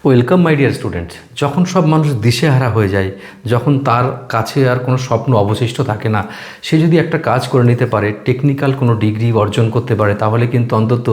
Welcome my dear students. যখন সব মানুষ দিশেহারা হয়ে যায়, যখন তার কাছে আর কোনো স্বপ্ন অবশিষ্ট থাকে না, সে যদি একটা কাজ করে নিতে পারে, টেকনিক্যাল কোনো ডিগ্রি অর্জন করতে পারে, তাহলে কিন্তু অন্তত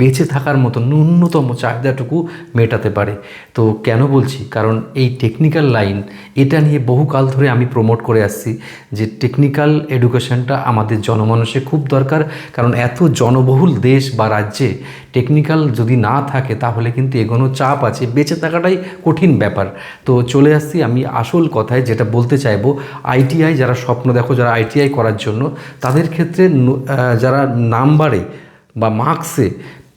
বেঁচে থাকার মতো ন্যূনতম চাহিদাটুকু মেটাতে পারে। তো কেন বলছি? কারণ এই টেকনিক্যাল লাইন, এটা নিয়ে বহুকাল ধরে আমি প্রমোট করে আসছি যে টেকনিক্যাল এডুকেশনটা আমাদের জনমানসে খুব দরকার। কারণ এত জনবহুল দেশ বা রাজ্যে টেকনিক্যাল যদি না থাকে তাহলে কিন্তু এগোনো চাপ আছে, বেঁচে থাকাটাই কঠিন ব্যাপার। তো চলে আসছি আমি আসল কথায়, যেটা বলতে চাইবো, আইটিআই যারা স্বপ্ন দেখো, যারা আইটিআই করার জন্য, তাদের ক্ষেত্রে যারা নাম্বারে বা মার্কসে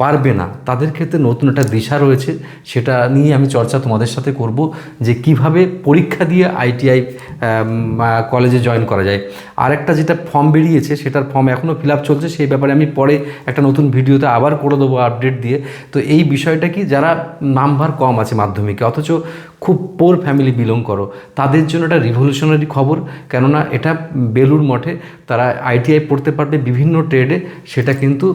পারবে না, তাদের ক্ষেত্রে নতুন একটা দিশা রয়েছে। সেটা নিয়ে আমি চর্চা তোমাদের সাথে করব, যে কিভাবে পরীক্ষা দিয়ে আইটিআই কলেজে জয়েন করা যায়। আরেকটা যেটা ফর্ম বেরিয়েছে, সেটার ফর্ম এখনও ফিল আপ চলছে, সেই ব্যাপারে আমি পরে একটা নতুন ভিডিওতে আবার করে দেবো আপডেট দিয়ে। তো এই বিষয়টা কি, যারা নাম্বার কম আছে মাধ্যমিকে অথচ খুব পোর ফ্যামিলি বিলং করো, তাদের জন্য এটা রিভলিউশনারি খবর। কেননা এটা বেলুড় মঠে তারা আইটিআই পড়তে পারবে বিভিন্ন ট্রেডে, সেটা কিন্তু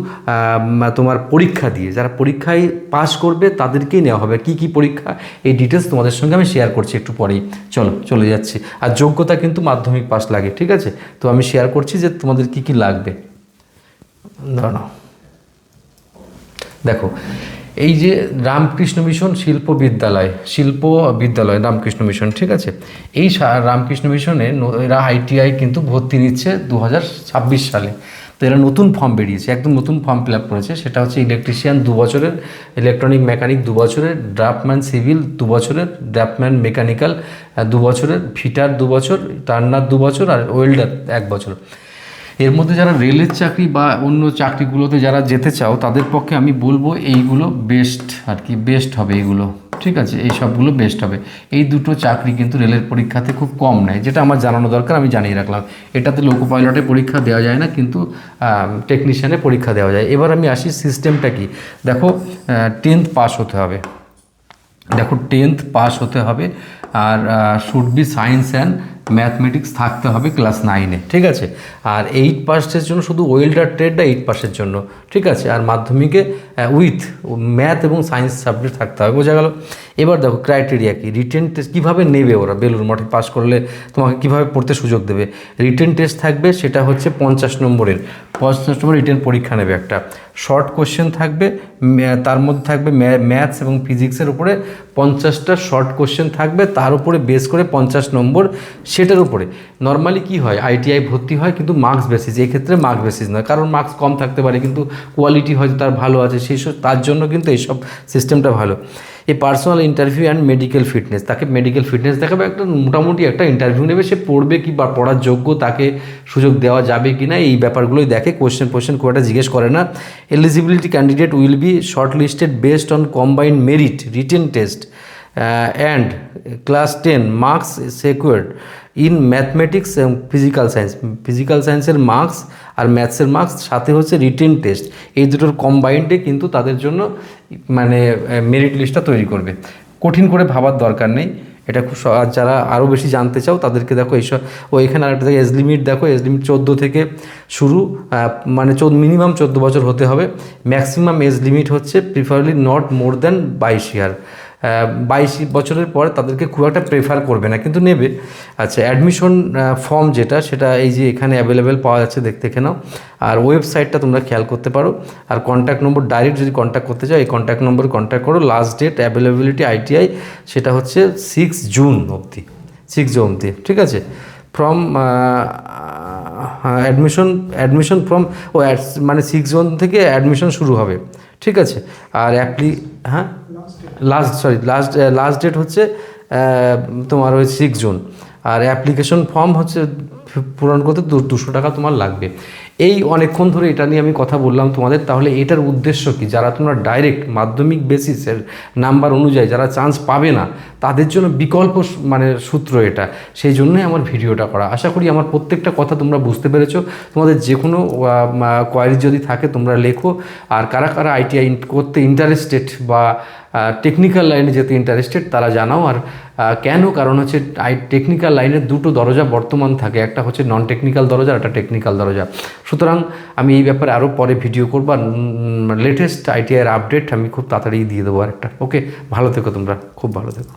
তোমার পরীক্ষা দিয়ে, যারা পরীক্ষায় পাস করবে তাদেরকেই নেওয়া হবে। কি কি পরীক্ষা, এই ডিটেলস তোমাদের সঙ্গে আমি শেয়ার করছি একটু পরেই। চলে যাচ্ছি। আর যোগ্যতা কিন্তু মাধ্যমিক পাস লাগে, ঠিক আছে? তো আমি শেয়ার করছি যে তোমাদের কি কি লাগবে। দাঁড়াও, দেখো, এই যে রামকৃষ্ণ মিশন শিল্প বিদ্যালয় রামকৃষ্ণ মিশন, ঠিক আছে? এই রামকৃষ্ণ মিশনে এরা আইটিআই কিন্তু ভর্তি নিচ্ছে 2026 সালে। তো এরা নতুন ফর্ম বেরিয়েছে, একদম নতুন ফর্ম ফিল আপ করেছে। সেটা হচ্ছে ইলেকট্রিশিয়ান 2 বছরের, ইলেকট্রনিক মেকানিক 2 বছরের, ড্রাফটম্যান সিভিল 2 বছরের, ড্রাফটম্যান মেকানিক্যাল 2 বছরের, ফিটার 2 বছর, টার্নার 2 বছর, আর ওয়েল্ডার 1 বছর। এর মধ্যে যারা রেলের চাকরি বা অন্য চাকরিগুলোতে যারা যেতে চাও, তাদের পক্ষে আমি বলবো এইগুলো বেস্ট আর কি, বেস্ট হবে এইগুলো, ঠিক আছে? এই সবগুলো বেস্ট হবে। এই দুটো চাকরি কিন্তু রেলের পরীক্ষাতে খুব কম নেয়, যেটা আমার জানানো দরকার, আমি জানিয়ে রাখলাম। এটাতে লোকো পাইলটে পরীক্ষা দেওয়া যায় না, কিন্তু টেকনিশিয়ানে পরীক্ষা দেওয়া যায়। এবার আমি আসি সিস্টেমটা কি। দেখো, 10th পাস হতে হবে। দেখো, 10th পাস হতে হবে, আর should be science and mathematics থাকতে হবে ক্লাস 9-এ, ঠিক আছে? আর 8 পাসের জন্য শুধু ওয়েল্ডার ট্রেডটা 8 পাসের জন্য, ঠিক আছে? আর মাধ্যমিকে উইথ ম্যাথ এবং সায়েন্স সাবজেক্ট থাকতে হবে, বোঝা গেল? এবার দেখো ক্রাইটেরিয়া কি, রিটেন টেস্ট কীভাবে নেবে ওরা, বেলুড় মঠে পাস করলে তোমাকে কীভাবে পড়তে সুযোগ দেবে। রিটেন টেস্ট থাকবে, সেটা হচ্ছে 50 নম্বরের, 50 নম্বর রিটেন পরীক্ষা নেবে একটা। শর্ট কোশ্চেন থাকবে, তার মধ্যে থাকবে ম্যাথস এবং ফিজিক্সের উপরে 50টা শর্ট কোশ্চেন থাকবে, তার উপরে বেস করে 50 নম্বর। সেটার উপরে নর্মালি কি হয়, আইটিআই ভর্তি হয় কিন্তু মার্কস বেসিস, এক্ষেত্রে মার্কস বেসিস নয়, কারণ মার্কস কম থাকতে পারে কিন্তু কোয়ালিটি হয়তো তার ভালো আছে, সেই সব, তার জন্য কিন্তু এইসব সিস্টেমটা ভালো। এই personal interview and medical fitness, তাকে মেডিকেল ফিটনেস দেখাবে, একটা মোটামুটি একটা ইন্টারভিউ নেবে, সে পড়বে কি বা পড়ার যোগ্য, তাকে সুযোগ দেওয়া যাবে কি না, এই ব্যাপারগুলোই দেখে। কোশ্চেন খুব একটা জিজ্ঞেস করে না। Eligibility candidate will be shortlisted based on combined merit, written test and class 10 marks secured in mathematics এবং ফিজিক্যাল সায়েন্সের মার্কস আর ম্যাথসের মার্কস, সাথে হচ্ছে রিটেন টেস্ট, এই দুটোর কম্বাইন্ডে কিন্তু তাদের জন্য মানে মেরিট লিস্টটা তৈরি করবে। কঠিন করে ভাবার দরকার নেই, এটা খুব যারা আরও বেশি জানতে চাও তাদেরকে দেখো এইসব। এখানে আরেকটা দেখো এজ লিমিট, দেখো এজ লিমিট 14 থেকে শুরু, মানে মিনিমাম 14 বছর হতে হবে। ম্যাক্সিমাম এজ লিমিট হচ্ছে প্রিফারেবলি নট মোর দ্যান 22 ইয়ার। 22 বছরের পর তাদেরকে খুব একটা প্রেফার করবে না, কিন্তু নেবে। আচ্ছা, অ্যাডমিশন ফর্ম যেটা, সেটা এই যে এখানে অ্যাভেলেবেল পাওয়া যাচ্ছে, দেখে নাও। আর ওয়েবসাইটটা তোমরা খেয়াল করতে পারো। আর কন্ট্যাক্ট নম্বর, ডাইরেক্ট যদি কন্ট্যাক্ট করতে চাও এই কন্ট্যাক্ট নম্বরে কন্ট্যাক্ট করো। লাস্ট ডেট অ্যাভেলেবিলিটি আইটিআই, সেটা হচ্ছে 6 জুন অবধি, ঠিক আছে? ফ্রম অ্যাডমিশন ফ্রম মানে 6 জুন থেকে অ্যাডমিশন শুরু হবে, ঠিক আছে? আর হ্যাঁ, লাস্ট ডেট হচ্ছে তোমার ওই 6 জুন। আর অ্যাপ্লিকেশন ফর্ম হচ্ছে পূরণ করতে 200 টাকা তোমার লাগবে। এই অনেকক্ষণ ধরে এটা নিয়ে আমি কথা বললাম তোমাদের। তাহলে এটার উদ্দেশ্য কি, যারা তোমরা ডাইরেক্ট মাধ্যমিক বেসিসের নাম্বার অনুযায়ী যারা চান্স পাবে না, তাদের জন্য বিকল্প মানে সূত্র এটা, সেই জন্যই আমার ভিডিওটা করা। আশা করি আমার প্রত্যেকটা কথা তোমরা বুঝতে পেরেছো। তোমাদের যে কোনো কোয়ারি যদি থাকে তোমরা লেখো। আর কারা কারা আইটিআই করতে ইন্টারেস্টেড বা টেকনিক্যাল লাইনে যেতে ইন্টারেস্টেড তারা জানাও। আর কেন, কারণ হচ্ছে টেকনিক্যাল লাইনের দুটো দরজা বর্তমান থাকে, একটা হচ্ছে নন টেকনিক্যাল দরজা আর একটা টেকনিক্যাল দরজা। সুতরাং আমি এই ব্যাপারে আরও পরে ভিডিও করবো, আর লেটেস্ট আইটিআইয়ের আপডেট আমি খুব তাড়াতাড়ি দিয়ে দেবো আরেকটা। ওকে, ভালো থেকো তোমরা, খুব ভালো থেকো।